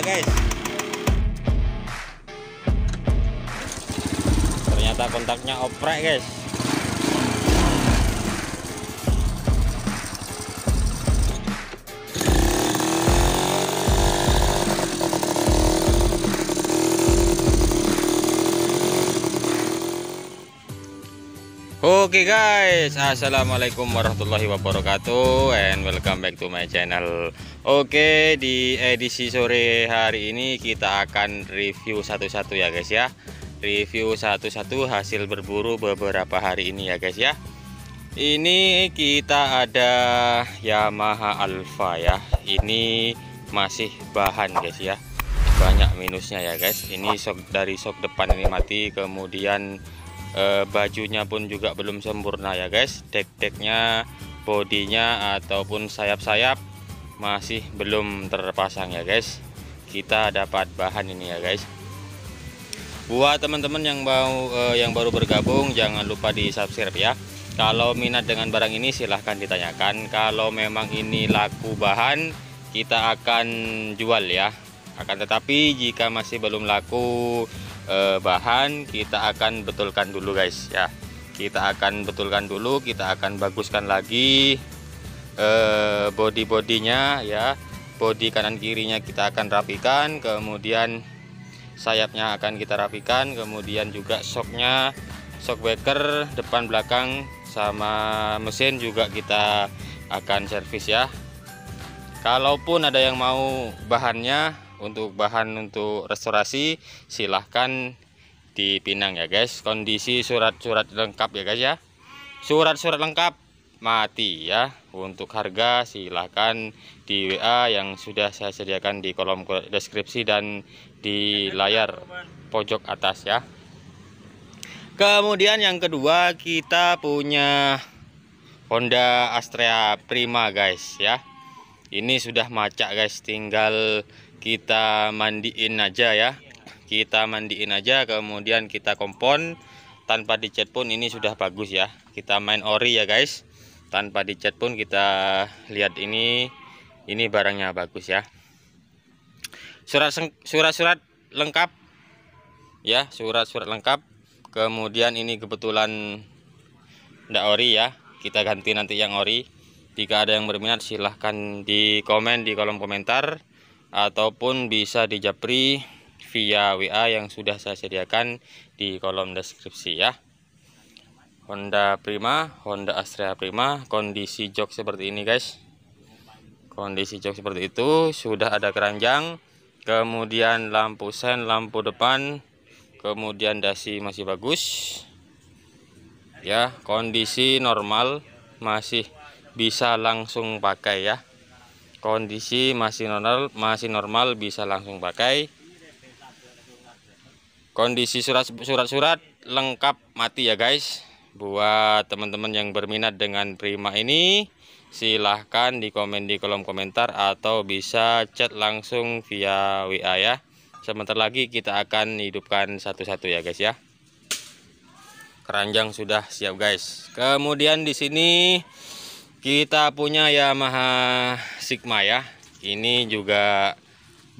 guys. Ternyata kontaknya oprek guys. Oke guys, assalamualaikum warahmatullahi wabarakatuh, and welcome back to my channel. Oke, di edisi sore hari ini kita akan review satu-satu ya guys ya. Review satu-satu hasil berburu beberapa hari ini ya guys ya. Ini kita ada Yamaha Alpha ya. Ini masih bahan guys ya, banyak minusnya ya guys. Ini dari sok depan ini mati, kemudian bajunya pun juga belum sempurna ya guys. Dek-deknya, bodinya ataupun sayap-sayap masih belum terpasang ya guys. Kita dapat bahan ini ya guys. Buat teman-teman yang baru bergabung, jangan lupa di subscribe ya. Kalau minat dengan barang ini silahkan ditanyakan. Kalau memang ini laku bahan, kita akan jual ya. Akan tetapi jika masih belum laku bahan, kita akan betulkan dulu guys ya. Kita akan betulkan dulu, kita akan baguskan lagi bodinya ya. Bodi kanan kirinya kita akan rapikan, kemudian sayapnya akan kita rapikan, kemudian juga shocknya, shock breaker depan belakang sama mesin juga kita akan servis ya. Kalaupun ada yang mau bahannya, untuk bahan untuk restorasi, silahkan dipinang ya guys. Kondisi surat-surat lengkap ya guys ya. Surat-surat lengkap mati ya. Untuk harga silahkan di WA yang sudah saya sediakan di kolom deskripsi dan di layar pojok atas ya. Kemudian yang kedua, kita punya Honda Astrea Prima guys ya. Ini sudah macak guys, tinggal kita mandiin aja ya. Kita mandiin aja, kemudian kita kompon tanpa dicat pun ini sudah bagus ya. Kita main ori ya guys, tanpa dicat pun kita lihat ini barangnya bagus ya. Surat-surat lengkap ya, surat-surat lengkap. Kemudian ini kebetulan ndak ori ya, kita ganti nanti yang ori. Jika ada yang berminat silahkan di komen di kolom komentar, ataupun bisa dijapri via WA yang sudah saya sediakan di kolom deskripsi ya. Honda Prima, Honda Astrea Prima, kondisi jok seperti ini guys. Kondisi jok seperti itu, sudah ada keranjang, kemudian lampu sen, lampu depan, kemudian dasi masih bagus ya. Kondisi normal, masih bisa langsung pakai ya. Kondisi masih normal, bisa langsung pakai. Kondisi surat-surat lengkap mati ya guys. Buat teman-teman yang berminat dengan Prima ini, silahkan di komen di kolom komentar atau bisa chat langsung via WA ya. Sebentar lagi kita akan hidupkan satu-satu ya guys ya. Keranjang sudah siap guys. Kemudian di sini kita punya Yamaha Sigma ya. Ini juga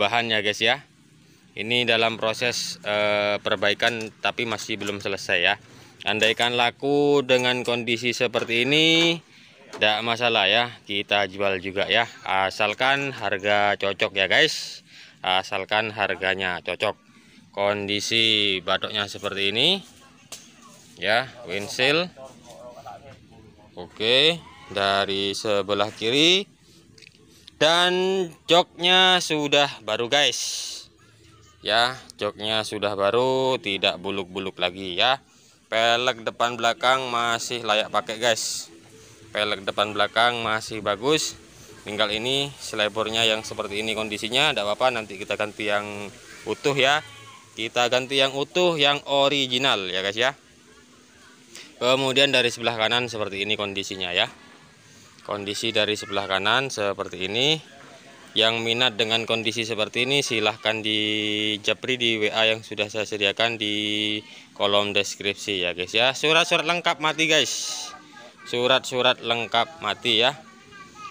bahan ya guys ya. Ini dalam proses perbaikan tapi masih belum selesai ya. Andaikan laku dengan kondisi seperti ini, tidak masalah ya, kita jual juga ya. Asalkan harga cocok ya guys. Asalkan harganya cocok. Kondisi batoknya seperti ini ya, windshield. Oke, dari sebelah kiri, dan joknya sudah baru guys ya. Joknya sudah baru, tidak buluk-buluk lagi ya. Pelek depan belakang masih layak pakai guys. Pelek depan belakang masih bagus. Tinggal ini selebornya yang seperti ini kondisinya, tidak apa-apa, nanti kita ganti yang utuh ya. Kita ganti yang utuh, yang original ya guys ya. Kemudian dari sebelah kanan seperti ini kondisinya ya. Kondisi dari sebelah kanan seperti ini. Yang minat dengan kondisi seperti ini silahkan dijapri di WA yang sudah saya sediakan di kolom deskripsi ya guys ya. Surat-surat lengkap mati guys. Surat-surat lengkap mati ya.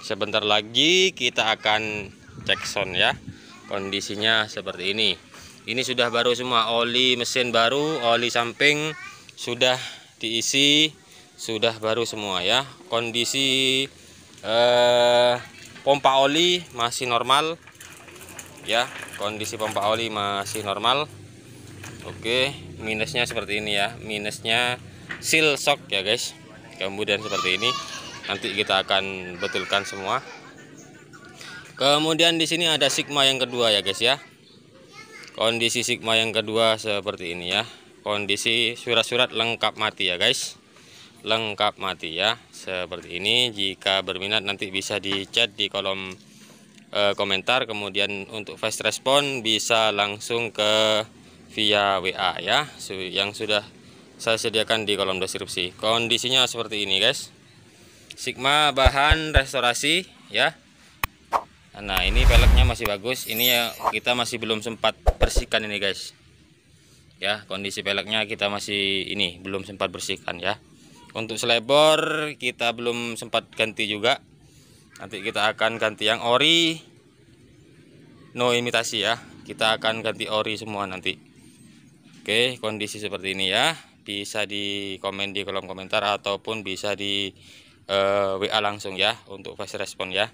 Sebentar lagi kita akan cek sound ya. kondisinya seperti ini. Ini sudah baru semua, oli mesin baru, oli samping sudah diisi, sudah baru semua ya. Kondisi pompa oli masih normal ya, kondisi pompa oli masih normal. Oke, minusnya seperti ini ya, minusnya seal shock ya guys. Kemudian seperti ini, nanti kita akan betulkan semua. Kemudian di sini ada Sigma yang kedua ya guys ya. Kondisi Sigma yang kedua seperti ini ya. Kondisi surat-surat lengkap mati ya guys. Lengkap mati ya, seperti ini. Jika berminat nanti bisa di chat di kolom komentar. Kemudian untuk fast respon bisa langsung ke via WA ya, yang sudah saya sediakan di kolom deskripsi. Kondisinya seperti ini guys. Sigma bahan restorasi ya. Nah, ini peleknya masih bagus. Ini ya, kita masih belum sempat bersihkan ini guys. Ya, kondisi peleknya kita masih ini belum sempat bersihkan ya. Untuk selebor kita belum sempat ganti juga. Nanti kita akan ganti yang ori, no imitasi ya. Kita akan ganti ori semua nanti. Oke, kondisi seperti ini ya. Bisa di komen di kolom komentar ataupun bisa di WA langsung ya untuk fast respon ya.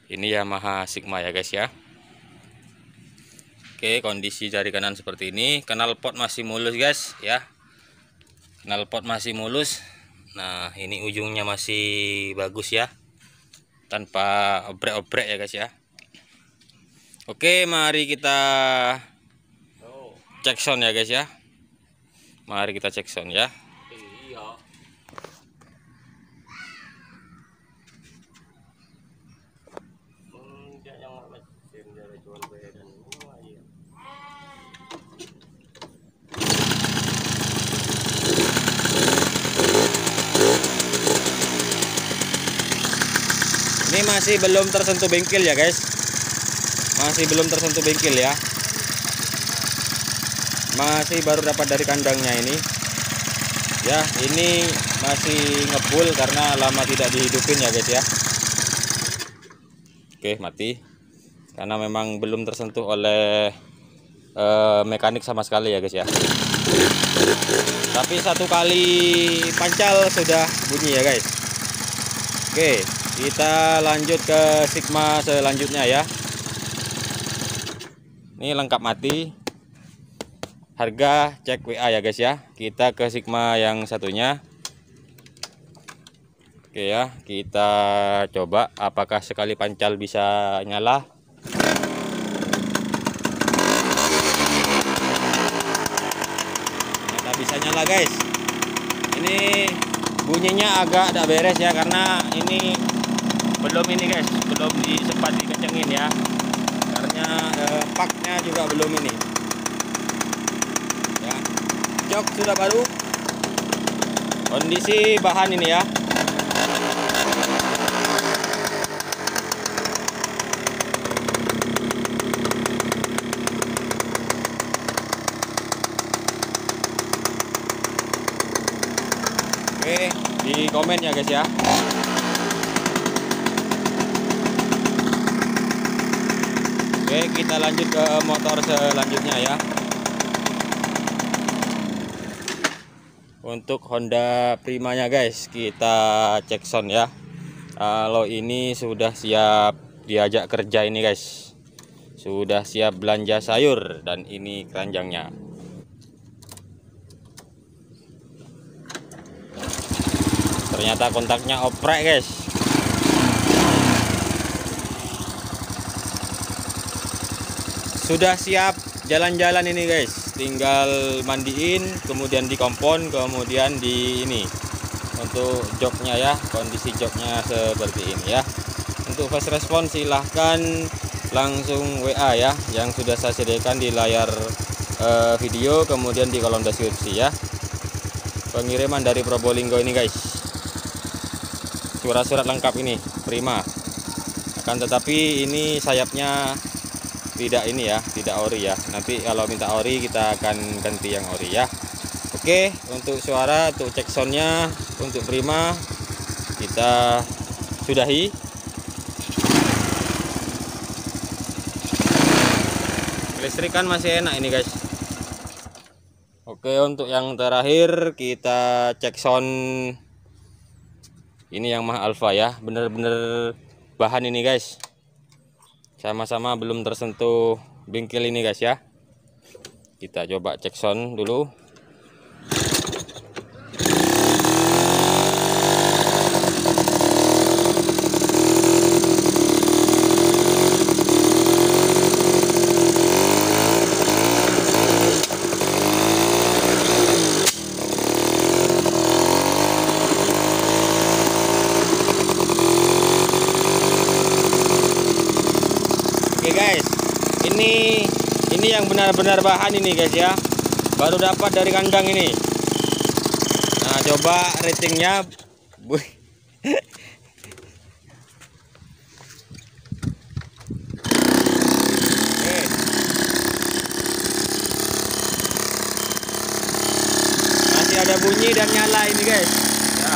Ini Yamaha Sigma ya guys ya. Oke, kondisi jari kanan seperti ini. Knalpot masih mulus guys ya. Knalpot masih mulus. Nah, ini ujungnya masih bagus ya, tanpa obrek-obrek ya guys ya. Oke, mari kita cek sound ya guys ya. Mari kita cek sound ya. Ini masih belum tersentuh bengkel ya guys. Masih belum tersentuh bengkel ya. Masih baru dapat dari kandangnya ini. Ya, ini masih ngebul karena lama tidak dihidupin ya guys ya. Oke, mati. Karena memang belum tersentuh oleh mekanik sama sekali ya guys ya. Tapi satu kali pancal sudah bunyi ya guys. Oke, kita lanjut ke Sigma selanjutnya ya. Ini lengkap mati. Harga cek WA ya guys ya. Kita ke Sigma yang satunya. Oke ya, kita coba apakah sekali pancal bisa nyala. Ternyata bisa nyala guys. Ini bunyinya agak tidak beres ya, karena ini belum ini guys, belum sempat dikencengin ya. Karena paknya juga belum ini. Ya. Jok sudah baru. Kondisi bahan ini ya. Oke, di komen ya guys ya. Oke, kita lanjut ke motor selanjutnya ya. Untuk Honda Primanya guys, kita cek sound ya. Kalau ini sudah siap diajak kerja ini guys. Sudah siap belanja sayur, dan ini keranjangnya. Ternyata kontaknya oprek guys. Sudah siap jalan-jalan ini guys. Tinggal mandiin, kemudian dikompon, kemudian di ini. Untuk joknya ya, kondisi joknya seperti ini ya. Untuk fast respon silahkan langsung WA ya, yang sudah saya sediakan di layar video, kemudian di kolom deskripsi ya. Pengiriman dari Probolinggo ini guys. Surat-surat lengkap ini, prima. Akan tetapi ini sayapnya tidak ini ya, tidak ori ya. Nanti kalau minta ori kita akan ganti yang ori ya. Oke, untuk suara, untuk cek soundnya, untuk prima kita sudahi. Listrik kan masih enak ini guys. Oke, untuk yang terakhir kita cek sound. Ini yang Yamaha Alfa ya, bener-bener bahan ini guys. Sama-sama belum tersentuh bengkel ini guys ya. Kita coba cek sound dulu. Oke guys, ini yang benar-benar bahan ini guys ya, baru dapat dari kandang ini. Nah, coba ratingnya. Oke. Masih ada bunyi dan nyala ini guys ya.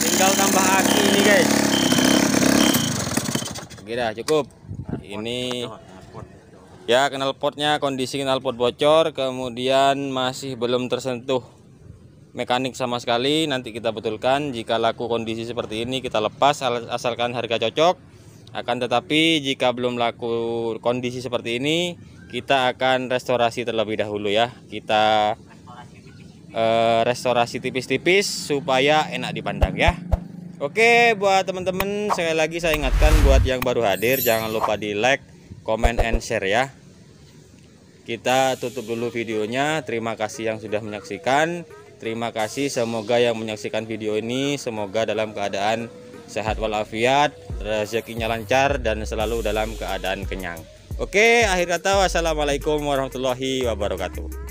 Tinggal tambah aki ini guys. Oke dah, cukup. Ini ya knalpotnya, kondisi knalpot bocor, kemudian masih belum tersentuh mekanik sama sekali. Nanti kita betulkan. Jika laku kondisi seperti ini kita lepas asalkan harga cocok. Akan tetapi jika belum laku kondisi seperti ini, kita akan restorasi terlebih dahulu ya. Kita restorasi tipis-tipis supaya enak dipandang ya. Oke, buat teman-teman sekali lagi saya ingatkan, buat yang baru hadir jangan lupa di like, comment, and share ya. Kita tutup dulu videonya. Terima kasih yang sudah menyaksikan. Terima kasih, semoga yang menyaksikan video ini semoga dalam keadaan sehat walafiat, rezekinya lancar, dan selalu dalam keadaan kenyang. Oke, akhir kata wassalamualaikum warahmatullahi wabarakatuh.